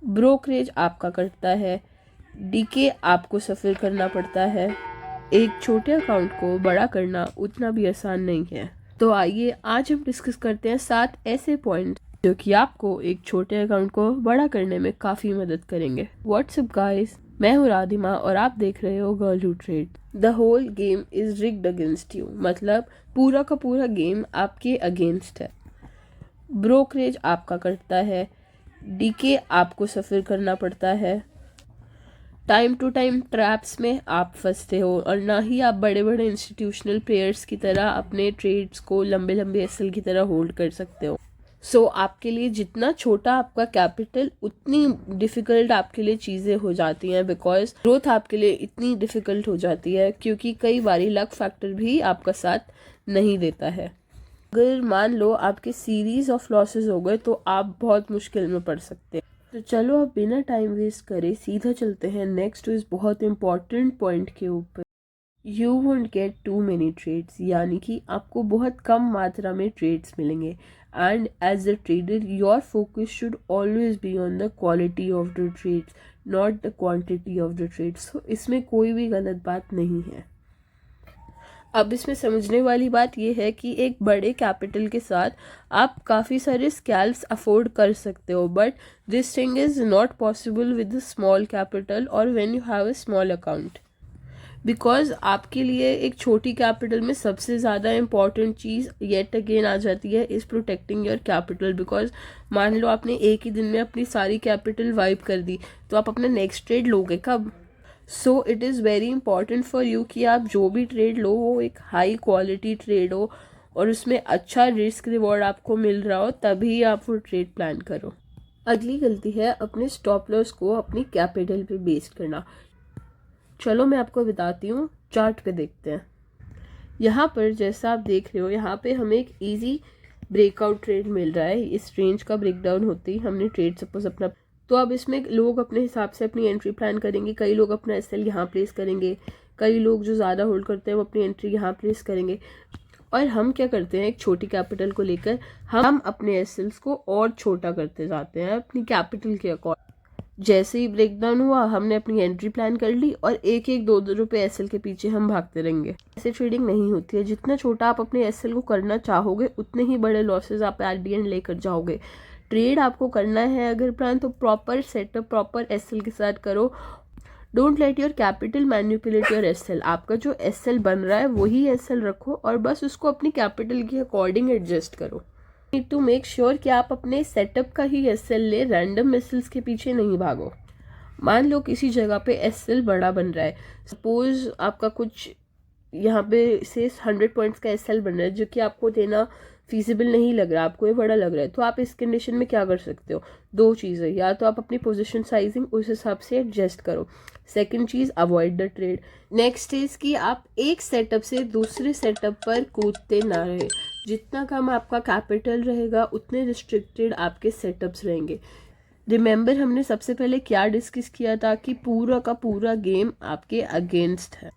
Brokerage आपका कटता है, डीके आपको सफ़र करना पड़ता है। एक छोटे अकाउंट को बड़ा करना उतना भी आसान नहीं है। तो आइए आज हम डिस्कस करते हैं 7 ऐसे पॉइंट जो कि आपको एक छोटे अकाउंट को बड़ा करने में काफ़ी मदद करेंगे। व्हाट्सअप गाइस, मैं हूँ राधिमा और आप देख रहे हो girl who trade. The whole game is rigged against you, मतलब पूरा का पूरा गेम आपके अगेंस्ट है। ब्रोकरेज आपका कटता है, डीके आपको सफ़र करना पड़ता है। टाइम टू टाइम ट्रैप्स में आप फंसते हो और ना ही आप बड़े बड़े इंस्टीट्यूशनल प्लेयर्स की तरह अपने ट्रेड्स को लंबे लंबे एसएल की तरह होल्ड कर सकते हो। सो आपके लिए जितना छोटा आपका कैपिटल उतनी डिफ़िकल्ट आपके लिए चीज़ें हो जाती हैं, बिकॉज ग्रोथ आपके लिए इतनी डिफ़िकल्ट हो जाती है क्योंकि कई बारी लक फैक्टर भी आपका साथ नहीं देता है। अगर मान लो आपके सीरीज ऑफ लॉसेस हो गए तो आप बहुत मुश्किल में पड़ सकते हैं। तो चलो अब बिना टाइम वेस्ट करे सीधा चलते हैं नेक्स्ट इस बहुत इम्पॉर्टेंट पॉइंट के ऊपर। You won't get too many trades, यानी कि आपको बहुत कम मात्रा में ट्रेड्स मिलेंगे। And as a trader your focus should always be on the quality of the trades, not the quantity of the trades. तो इसमें कोई भी गलत बात नहीं है। अब इसमें समझने वाली बात यह है कि एक बड़े कैपिटल के साथ आप काफ़ी सारे स्कैल्प्स अफोर्ड कर सकते हो, but this thing is not possible with a small capital और when you have a small account. Because आपके लिए एक छोटी कैपिटल में सबसे ज़्यादा इम्पॉर्टेंट चीज़ येट अगेन आ जाती है is protecting your capital. Because मान लो आपने एक ही दिन में अपनी सारी कैपिटल वाइप कर दी तो आप अपना नेक्स्ट ट्रेड लोगे कब? So it is very important for you कि आप जो भी ट्रेड लो वो एक हाई क्वालिटी ट्रेड हो और उसमें अच्छा रिस्क रिवॉर्ड आपको मिल रहा हो, तभी आप वो ट्रेड प्लान करो। अगली गलती है अपने स्टॉप लॉस को अपनी कैपिटल पे बेस्ड करना। चलो मैं आपको बताती हूँ, चार्ट पे देखते हैं। यहाँ पर जैसा आप देख रहे हो, यहाँ पे हमें एक इजी ब्रेकआउट ट्रेड मिल रहा है। इस रेंज का ब्रेकडाउन होते ही हमने ट्रेड सपोज अपना, तो अब इसमें लोग अपने हिसाब से अपनी एंट्री प्लान करेंगे। कई लोग अपना एसएल यहाँ प्लेस करेंगे, कई लोग जो ज़्यादा होल्ड करते हैं वो अपनी एंट्री यहाँ प्लेस करेंगे। और हम क्या करते हैं, एक छोटी कैपिटल को लेकर हम अपने एसएल्स को और छोटा करते जाते हैं अपनी कैपिटल के अकॉर्डिंग। जैसे ही ब्रेकडाउन हुआ हमने अपनी एंट्री प्लान कर ली और एक एक दो दो रुपये एसएल के पीछे हम भागते रहेंगे। ऐसे ट्रेडिंग नहीं होती है। जितना छोटा आप अपने एसएल को करना चाहोगे उतने ही बड़े लॉसेस आप एट दी एंड लेकर जाओगे। ट्रेड आपको करना है अगर प्लान, तो प्रॉपर सेटअप प्रॉपर एसएल के साथ करो। Don't let your capital manipulate your SL. आपका जो एसएल बन रहा है वही एसएल रखो और बस उसको अपनी कैपिटल के अकॉर्डिंग एडजस्ट करो। नीड टू मेक श्योर कि आप अपने सेटअप का ही एसएल ले, रैंडम एसएल्स के पीछे नहीं भागो। मान लो किसी जगह पे एसएल बड़ा बन रहा है, सपोज आपका कुछ यहाँ पे से 100 पॉइंट्स का एसएल बन रहा है जो कि आपको देना फीजिबल नहीं लग रहा, आपको ये बड़ा लग रहा है, तो आप इस कंडीशन में क्या कर सकते हो? दो चीज़ें, या तो आप अपनी पोजीशन साइजिंग उस हिसाब से एडजस्ट करो। Second cheese, avoid the trade. Next is कि आप एक सेटअप से दूसरे सेटअप पर कूदते ना रहे। जितना कम आपका कैपिटल रहेगा उतने रिस्ट्रिक्टेड आपके सेटअप्स रहेंगे। रिमेंबर हमने सबसे पहले क्या डिस्कस किया था कि पूरा का पूरा गेम आपके अगेंस्ट है।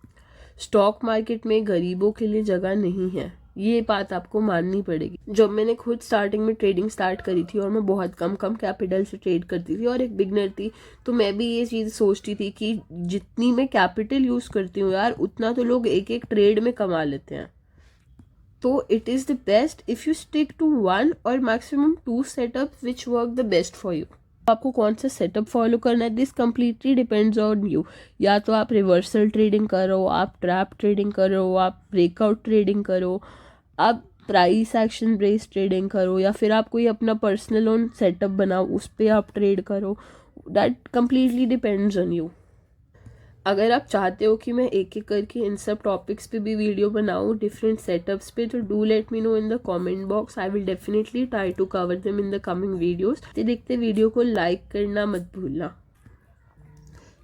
स्टॉक मार्केट में गरीबों के लिए जगह नहीं है, ये बात आपको माननी पड़ेगी। जब मैंने खुद स्टार्टिंग में ट्रेडिंग स्टार्ट करी थी और मैं बहुत कम कैपिटल से ट्रेड करती थी और एक बिगनर थी, तो मैं भी ये चीज़ सोचती थी कि जितनी मैं कैपिटल यूज़ करती हूँ यार उतना तो लोग एक एक ट्रेड में कमा लेते हैं। तो it is the best if you stick to 1 और maximum 2 setup which work the best for you. आपको कौन सा सेटअप फॉलो करना है, this completely depends on you. या तो आप रिवर्सल ट्रेडिंग करो, आप ट्रैप ट्रेडिंग करो, आप ब्रेकआउट ट्रेडिंग करो, आप प्राइस एक्शन बेस्ड ट्रेडिंग करो, या फिर आप कोई अपना पर्सनल ओन सेटअप बनाओ उस पर आप ट्रेड करो। That completely depends on you. अगर आप चाहते हो कि मैं एक एक करके इन सब टॉपिक्स पे भी वीडियो बनाऊँ डिफरेंट सेटअप्स पे, तो do let me know in the comment box. I will definitely try to cover them in the coming videos. देखते वीडियो को लाइक करना मत भूलना।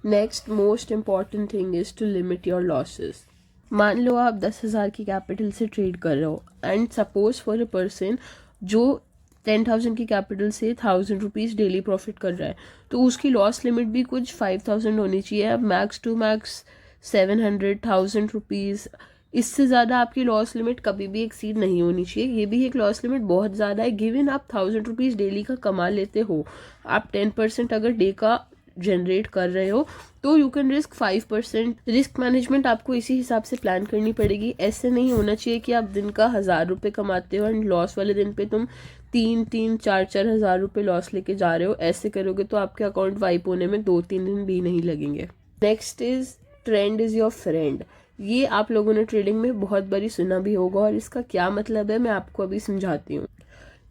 Next most important thing is to limit your losses. मान लो आप 10,000 की कैपिटल से ट्रेड कर रहे हो and suppose for a person जो 10,000 की कैपिटल से 1,000 रुपीज़ डेली प्रॉफिट कर रहा है, तो उसकी लॉस लिमिट भी कुछ 5,000 होनी चाहिए। अब मैक्स टू मैक्स 700,000 रुपीज़ इससे ज़्यादा आपकी लॉस लिमिट कभी भी एक्सीड नहीं होनी चाहिए। ये भी एक लॉस लिमिट बहुत ज़्यादा है। गिवन आप 1000 रुपीज़ डेली का कमा लेते हो, आप 10% अगर डे का जनरेट कर रहे हो तो you can risk 5%। Risk management आपको इसी हिसाब से प्लान करनी पड़ेगी। ऐसे नहीं होना चाहिए कि आप दिन का 1000 रुपये कमाते हो एंड लॉस वाले दिन पे तुम 3-4 हज़ार रुपये लॉस लेके जा रहे हो। ऐसे करोगे तो आपके अकाउंट वाइप होने में 2-3 दिन भी नहीं लगेंगे। Next is trend is your friend. ये आप लोगों ने ट्रेडिंग में बहुत बारी सुना भी होगा और इसका क्या मतलब है मैं आपको अभी समझाती हूँ।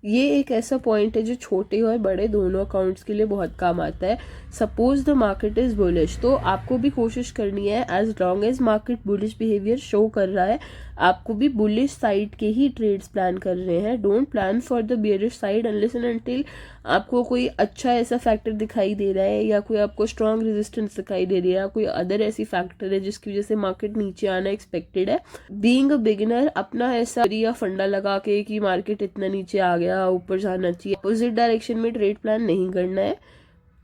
ये एक ऐसा पॉइंट है जो छोटे और बड़े दोनों अकाउंट्स के लिए बहुत काम आता है। Suppose the market is bullish, तो आपको भी कोशिश करनी है as long as market bullish behaviour show कर रहा है, आपको भी बुलिश साइड के ही ट्रेड्स प्लान कर रहे हैं। Don't plan for the bearish side unless and until आपको कोई अच्छा ऐसा फैक्टर दिखाई दे रहा है या कोई आपको स्ट्रॉन्ग रेजिस्टेंस दिखाई दे रही है या कोई अदर ऐसी फैक्टर है जिसकी वजह से मार्केट नीचे आना एक्सपेक्टेड है। बीइंग अ बिगिनर अपना ऐसा या फंडा लगा के कि मार्केट इतना नीचे आ गया ऊपर जाना चाहिए, अपोजिट डायरेक्शन में ट्रेड प्लान नहीं करना है।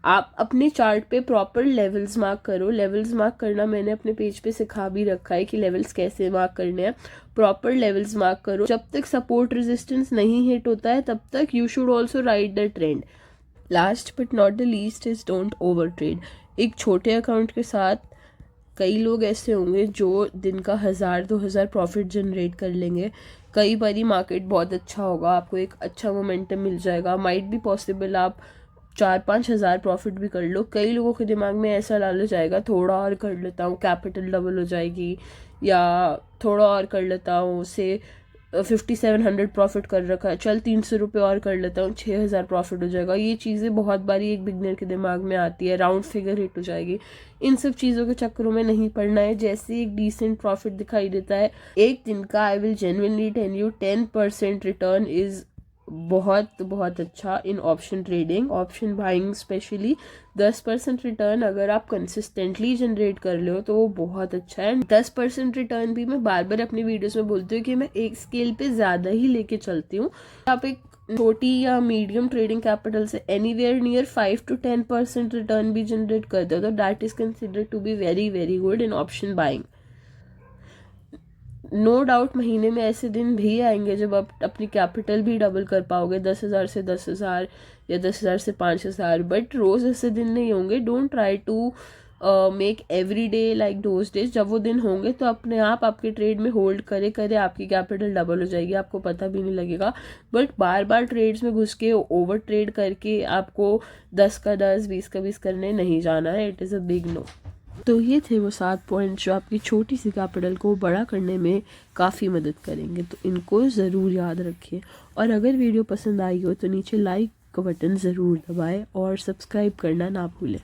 आप अपने चार्ट पे प्रॉपर लेवल्स मार्क करो। लेवल्स मार्क करना मैंने अपने पेज पे सिखा भी रखा है कि लेवल्स कैसे मार्क करने हैं। प्रॉपर लेवल्स मार्क करो। जब तक सपोर्ट रेजिस्टेंस नहीं हिट होता है तब तक you should also ride the trend. Last but not the least is don't over trade. एक छोटे अकाउंट के साथ कई लोग ऐसे होंगे जो दिन का 1000-2000 प्रॉफिट जनरेट कर लेंगे। कई बारी मार्केट बहुत अच्छा होगा, आपको एक अच्छा मोमेंटम मिल जाएगा, माइट भी पॉसिबल आप 4-5 हज़ार प्रॉफिट भी कर लो। कई लोगों के दिमाग में ऐसा लालच आएगा थोड़ा और कर लेता हूँ कैपिटल डबल हो जाएगी, या थोड़ा और कर लेता हूँ उससे 5700 प्रॉफिट कर रखा है, चल 300 रुपये और कर लेता हूँ 6000 प्रॉफिट हो जाएगा। ये चीज़ें बहुत बारी एक बिगनर के दिमाग में आती है, राउंड फिगर हिट हो जाएगी। इन सब चीज़ों के चक्करों में नहीं पड़ना है। जैसे एक डिसेंट प्रॉफिट दिखाई देता है एक दिन का, I will genuinely tell you 10% return is बहुत बहुत अच्छा in option trading, option buying specially. 10% return अगर आप कंसिस्टेंटली जनरेट कर ले हो तो वो बहुत अच्छा है। 10% रिटर्न भी मैं बार बार अपनी वीडियोस में बोलती हूँ कि मैं एक स्केल पे ज़्यादा ही लेके चलती हूँ। आप एक छोटी या मीडियम ट्रेडिंग कैपिटल से एनीवेयर नियर 5 to 10% रिटर्न भी जनरेट करते हो तो that is considered to be very very good in option buying. No doubt महीने में ऐसे दिन भी आएंगे जब आप अपनी कैपिटल भी डबल कर पाओगे, 10,000 से 10,000 या 10,000 से 5,000, बट रोज़ ऐसे दिन नहीं होंगे। Don't try to make every day like those days. जब वो दिन होंगे तो अपने आप आपके ट्रेड में होल्ड करे करे आपकी कैपिटल डबल हो जाएगी, आपको पता भी नहीं लगेगा। बट बार बार ट्रेड्स में घुस के ओवर ट्रेड करके आपको 10 का 10 20 का 20 करने नहीं जाना है। It is a big no. तो ये थे वो 7 पॉइंट जो आपकी छोटी सी कैपिटल को बड़ा करने में काफ़ी मदद करेंगे, तो इनको ज़रूर याद रखिए। और अगर वीडियो पसंद आई हो तो नीचे लाइक का बटन ज़रूर दबाएं और सब्सक्राइब करना ना भूलें।